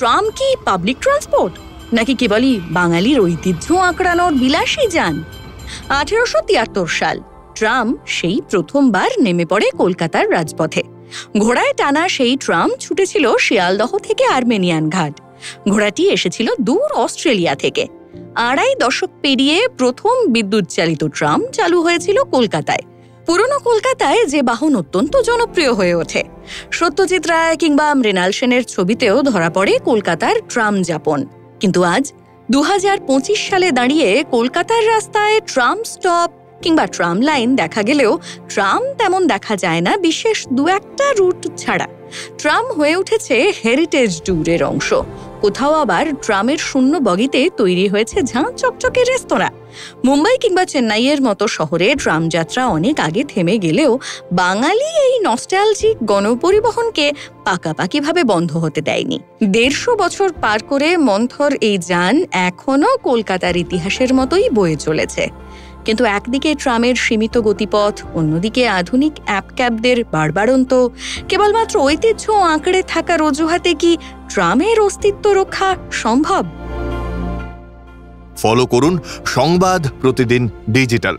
Tram কি public transport, নাকি কেবলই বাঙালির ঐতিহ্য আঁকড়ানোর বিলাসী যান? 1873 সাল ট্রাম সেই প্রথমবার নেমে পড়ে কলকাতার রাজপথে। ঘোড়ায় টানা সেই ট্রাম ছুটেছিল শিয়ালদহ থেকে আর্মেনিয়ান ঘাট। ঘোড়াটি এসেছিল দূর অস্ট্রেলিয়া থেকে। 2.5 দশক পেরিয়ে প্রথম বিদ্যুৎ চালিত ট্রাম চালু হয়েছিল কলকাতায়। পুরনো কলকাতায় যে বাহন অত্যন্ত জনপ্রিয় হয়ে ওঠে। সত্যজিৎ রায় কিংবা মৃণাল সেনের ছবিতেও ধরা পড়ে কলকাতার ট্রাম যাপন। কিন্তু আজ 2025 সালে দাঁড়িয়ে কলকাতার রাস্তায় ট্রাম স্টপ কিংবা ট্রাম লাইন দেখা গেলেও ট্রাম তেমন দেখা যায় না বিশেষ 2-1টা রুট ছাড়া। ট্রাম হয়ে উঠেছে হেরিটেজ ট্যুরের অংশ। কোথাও আবার ট্রামের শূন্য বগিতে তৈরি হয়েছে ঝাঁ চকচকে রেস্তোরাঁ। মুম্বাই কিংবা চেন্নাইয়ের মতো শহরে ট্রাম যাত্রা অনেক আগে থেমে গেলেও বাঙালি এই নস্টালজিক গণপরিবহনকে পাকাপাকিভাবে বন্ধ হতে দেয়নি। 150 বছর পার করে মন্থর এই যান এখনো কলকাতার ইতিহাসের মতোই বয়ে চলেছে। কিন্তু একদিকে ট্রামের সীমিত গতিপথ, অন্যদিকে আধুনিক অ্যাপ ক্যাবদের বাড়বাড়ন্ত। কেবলমাত্র ঐতিহ্য আঁকড়ে থাকার অজুহাতে কি ট্রামের অস্তিত্ব রক্ষা সম্ভব? ফলো করুন সংবাদ প্রতিদিন ডিজিটাল।